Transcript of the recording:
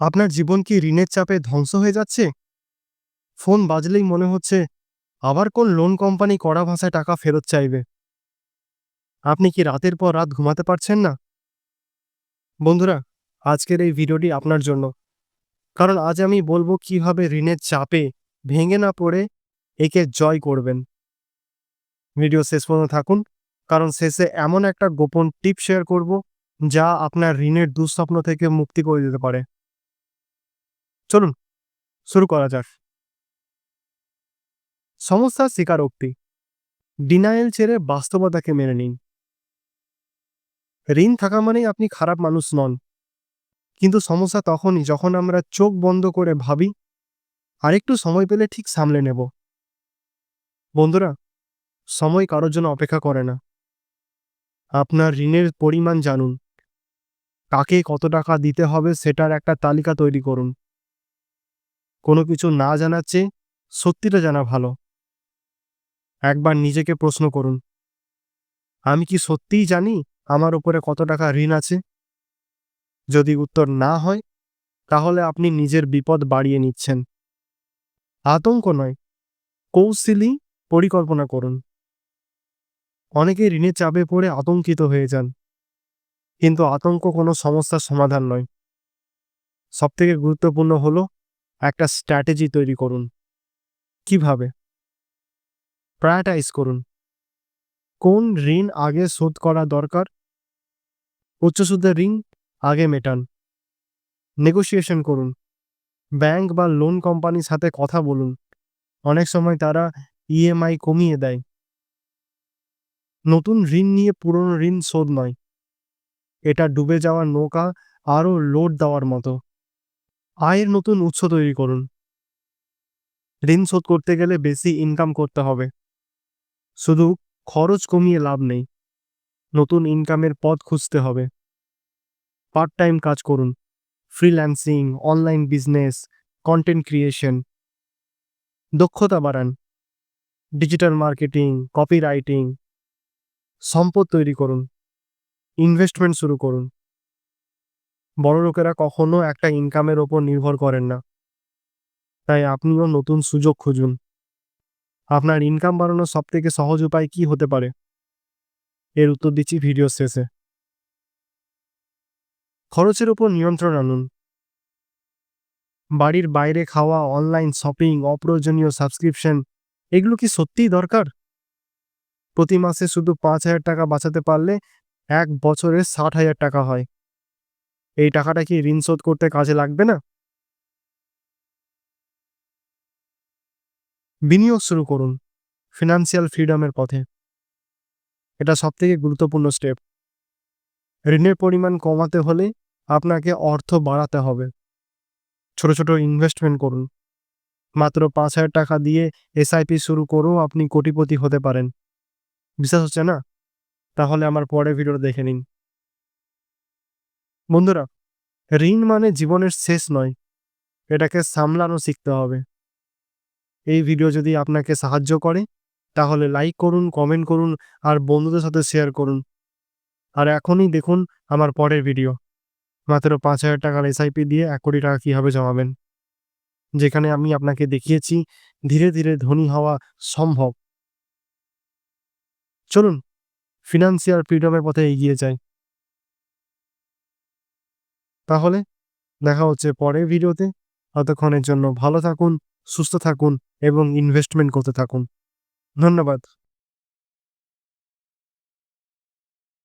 আপনার জীবন কি ঋণের চাপে ধ্বংস হয়ে যাচ্ছে? ফোন বাজলেই মনে হচ্ছে আবার কোন লোন কোম্পানি কড়া ভাষায় টাকা ফেরত চাইবে। আপনি কি রাতের পর রাত ঘুমাতে পারছেন না? বন্ধুরা, আজকের এই ভিডিওটি আপনার জন্য। কারণ আজ আমি বলবো কিভাবে ঋণের চাপে ভেঙে না পড়ে একে জয় করবেন। ভিডিও শেষ পর্যন্ত থাকুন, কারণ শেষে এমন একটা গোপন টিপ শেয়ার করব যা আপনার ঋণের দুঃস্বপ্ন থেকে মুক্তি করে দিতে পারে। চলুন শুরু করা যাক। সমস্যার স্বীকারোক্তি। ডিনায়াল ছেড়ে বাস্তবতাকে মেনে নিন। ঋণ থাকা মানেই আপনি খারাপ মানুষ নন, কিন্তু সমস্যা তখনই যখন আমরা চোখ বন্ধ করে ভাবি আরেকটু সময় পেলে ঠিক সামলে নেব। বন্ধুরা, সময় কারোর জন্য অপেক্ষা করে না। আপনার ঋণের পরিমাণ জানুন, কাকে কত টাকা দিতে হবে সেটার একটা তালিকা তৈরি করুন। কোনো কিছু না জানার চেয়ে সত্যিটা জানা ভালো। একবার নিজেকে প্রশ্ন করুন, আমি কি সত্যিই জানি আমার উপরে কত টাকা ঋণ আছে? যদি উত্তর না হয়, তাহলে আপনি নিজের বিপদ বাড়িয়ে নিচ্ছেন। আতঙ্ক নয়, কৌশলী পরিকল্পনা করুন। অনেকে ঋণের চাপে পড়ে আতঙ্কিত হয়ে যান, কিন্তু আতঙ্ক কোনো সমস্যার সমাধান নয়। সবথেকে গুরুত্বপূর্ণ হলো একটা স্ট্র্যাটেজি তৈরি করুন। কিভাবে? প্রায়োরিটাইজ করুন। কোন ঋণ আগে শোধ করা দরকার? উচ্চ সুদের ঋণ আগে মেটান। নেগোসিয়েশন করুন। ব্যাংক বা লোন কোম্পানির সাথে কথা বলুন। অনেক সময় তারা ইএমআই কমিয়ে দেয়। নতুন ঋণ নিয়ে পুরনো ঋণ শোধ নয়, এটা ডুবে যাওয়া নৌকা আরও লোড দেওয়ার মতো। আয়ের নতুন উৎস তৈরি করুন। ঋণ শোধ করতে গেলে বেশি ইনকাম করতে হবে। শুধু খরচ কমিয়ে লাভ নেই, নতুন ইনকামের পথ খুঁজতে হবে। পার্ট টাইম কাজ করুন। Freelancing, online business, content creation. দক্ষতা বাড়ান। Digital marketing, copywriting. সম্পদ তৈরি করুন। ইনভেস্টমেন্ট শুরু করুন। বড় লোকেরা কখনো একটা ইনকামের ওপর নির্ভর করেন না, তাই আপনিও নতুন সুযোগ খুঁজুন। আপনার ইনকাম বাড়ানোর সবথেকে সহজ উপায় কি হতে পারে? এর উত্তর দিচ্ছি ভিডিও শেষে। খরচের উপর নিয়ন্ত্রণ আনুন। বাড়ির বাইরে খাওয়া, অনলাইন শপিং, অপ্রয়োজনীয় সাবস্ক্রিপশন, এগুলো কি সত্যিই দরকার? প্রতি মাসে শুধু 5,000 টাকা বাঁচাতে পারলে 1 বছরে 60,000 টাকা হয়। এই টাকাটা কি ঋণ শোধ করতে কাজে লাগবে না? বিনিয়োগ শুরু করুন ফিনান্সিয়াল ফ্রিডমের পথে। এটা সবথেকে গুরুত্বপূর্ণ স্টেপ। ঋণের পরিমাণ কমাতে হলে আপনাকে অর্থ বাড়াতে হবে। ছোট ছোট ইনভেস্টমেন্ট করুন। মাত্র 5,000 টাকা দিয়ে এসআইপি শুরু করেও আপনি কোটিপতি হতে পারেন। বিশ্বাস হচ্ছে না? তাহলে আমার পরের ভিডিওটা দেখে নিন। বন্ধুরা, ঋণ মানে জীবনের শেষ নয়, এটাকে সামলানো শিখতে হবে। এই ভিডিও যদি আপনাকে সাহায্য করে, তাহলে লাইক করুন, কমেন্ট করুন আর বন্ধুদের সাথে শেয়ার করুন। আর এখনই দেখুন আমার পরের ভিডিও, মাত্র 5,000 টাকার এসআইপি দিয়ে 1 কোটি টাকা কিভাবে জমাবেন, যেখানে আমি আপনাকে দেখিয়েছি ধীরে ধীরে ধনী হওয়া সম্ভব। চলুন ফিনান্সিয়াল ফ্রিডমের পথে এগিয়ে যাই। তাহলে দেখা হচ্ছে পরের ভিডিওতে। ততক্ষণের জন্য ভালো থাকুন, সুস্থ থাকুন এবং ইনভেস্টমেন্ট করতে থাকুন। ধন্যবাদ।